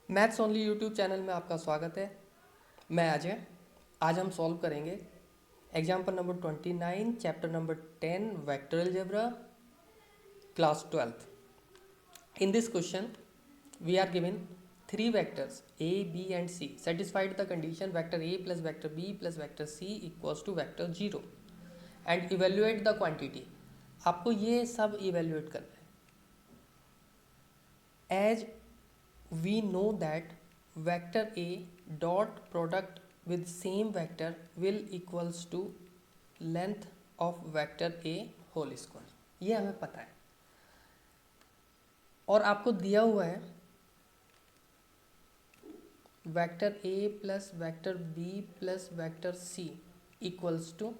Maths only YouTube channel में आपका स्वागत है। मैं अजय। आज हम सॉल्व करेंगे example number 29 chapter number 10 vector algebra class 12th। In this question we are given three vectors a, b and c satisfied the condition vector a plus vector b plus vector c equals to vector 0 and evaluate the quantity। आपको ये सब evaluate करना है। As we know that vector a dot product with same vector will equals to length of vector a whole square। ये हमें पता है और आपको दिया हुआ है vector a plus vector b plus vector c equals to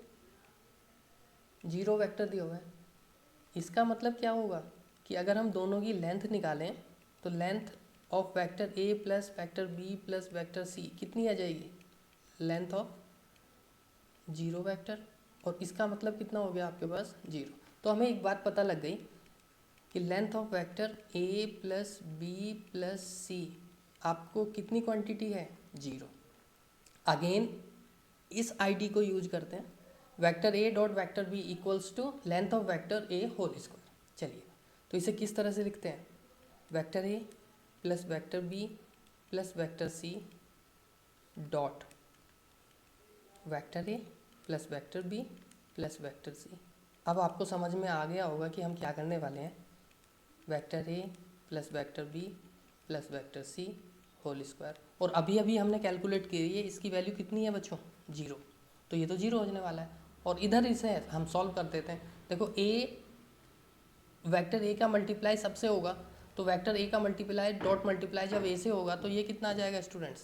0 vector दिया हुआ है। इसका मतलब क्या होगा कि अगर हम दोनों की लेंथ निकालें तो length of vector a plus vector b plus vector c कितनी आ जाएगी? Length of 0 vector. और इसका मतलब कितना हो गया आपके पास? 0। तो हमें एक बात पता लग गई कि length of vector a plus B plus C आपको कितनी क्वांटिटी है? 0। अगेन इस आईडी को यूज करते हैं, vector a dot vector b equals to length of vector a whole square. चलिए तो इसे किस तरह से लिखते हैं? Vector a plus vector b plus vector c dot vector a plus vector b plus vector c। अब आपको समझ में आ गया होगा कि हम क्या करने वाले हैं। Vector a plus vector b plus vector c whole square. और अभी अभी हमने कैलकुलेट की है, इसकी वैल्यू कितनी है बच्चों? 0। तो ये तो 0 होने वाला है। और इधर इसे हम सॉल्व कर देते हैं। देखो वेक्टर a का मल्टीप्लाई सबसे होगा, तो वेक्टर a का मल्टीप्लाई डॉट मल्टीप्लाई जब a से होगा तो ये कितना आ जाएगा स्टूडेंट्स?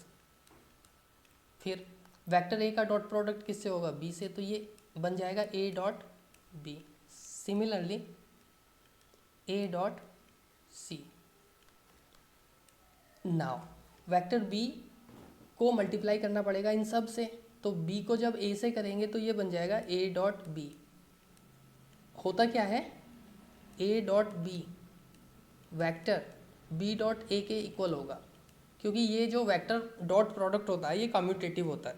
फिर वेक्टर a का डॉट प्रोडक्ट किससे होगा? b से, तो ये बन जाएगा a dot b। Similarly a dot c। Now vector b को मल्टीप्लाई करना पड़ेगा इन सब से, तो b को जब a से करेंगे तो ये बन जाएगा a डॉट b। होता क्या है? a dot b vector b dot a के इक्वल होगा, क्योंकि ये जो वेक्टर डॉट प्रोडक्ट होता है ये कम्यूटेटिव होता है।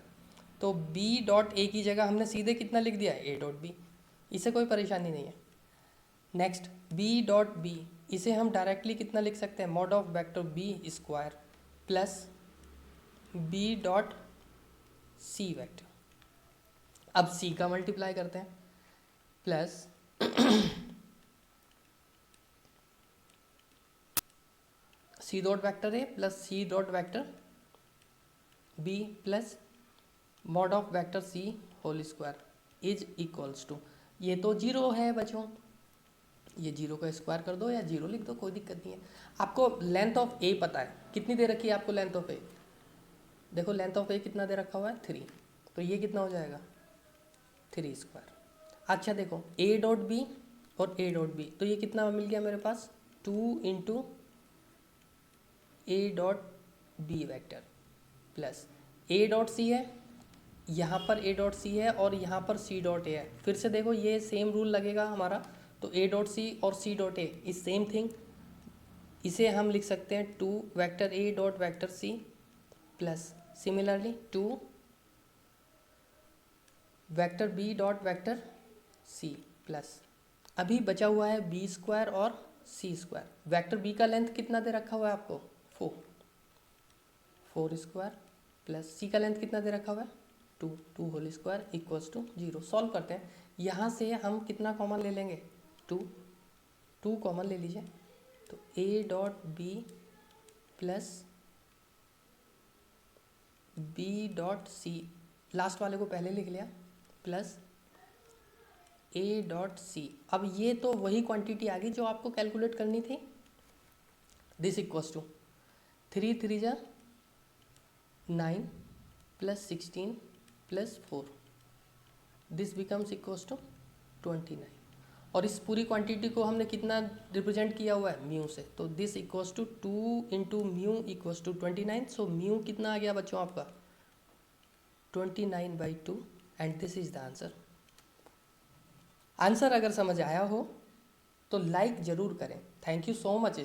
तो b डॉट a की जगह हमने सीधे कितना लिख दिया है? a dot b। इससे कोई परेशानी नहीं है। नेक्स्ट b डॉट b, इसे हम डायरेक्टली कितना लिख सकते हैं? Mod of vector b square plus b dot c vector. अब c का मल्टीप्लाई करते हैं, plus c dot vector a plus c dot vector b plus mod of vector c whole square is equals to, ये तो 0 है बच्चों, ये 0 का स्क्वायर कर दो या 0 लिख दो, कोई दिक्कत नहीं है। आपको लेंथ ऑफ ए पता है, कितनी दे रखी है आपको लेंथ ऑफ ए? देखो लेंथ ऑफ ए कितना दे रखा हुआ है? 3। तो ये कितना हो जाएगा? 3 स्क्वायर। अच्छा देखो ए डॉट बी और ए डॉट बी, तो ये कितना मिल गया मेरे पास? 2 into a dot b vector plus a dot c है, यहाँ पर ए डॉट सी है और यहाँ पर सी डॉट ए है। फिर से देखो ये सेम रूल लगेगा हमारा, तो ए डॉट सी और c dot a is same thing. इसे हम लिख सकते हैं 2 vector a dot vector c plus similarly 2 vector b dot vector c plus अभी बचा हुआ है बी स्क्वायर और सी स्क्वायर। वेक्टर बी का लेंथ कितना दे रखा हुआ है आपको? 4 स्क्वायर प्लस सी का लेंथ कितना दे रखा हुआ है? 2 whole square equals to 0। Solve करते हैं। यहाँ से हम कितना कॉमन ले लेंगे? 2 कॉमन ले लीजिए, तो a dot B plus B dot C, last वाले को पहले लिख लिया, प्लस a डॉट सी। अब ये तो वही क्वांटिटी आ गई जो आपको कैलकुलेट करनी थी। दिस इक्वल्स टू 3 3 जा 9 plus 16 plus 4, this becomes equals to 29। और इस पूरी क्वांटिटी को हमने कितना रिप्रेजेंट किया हुआ है? म्यू से, तो this equals to 2 into mu equals to 29। So mu कितना आ गया बच्चों आपका? 29/2 and this is the answer. Answer अगर समझ आया हो तो लाइक ज़रूर करें। Thank you so much.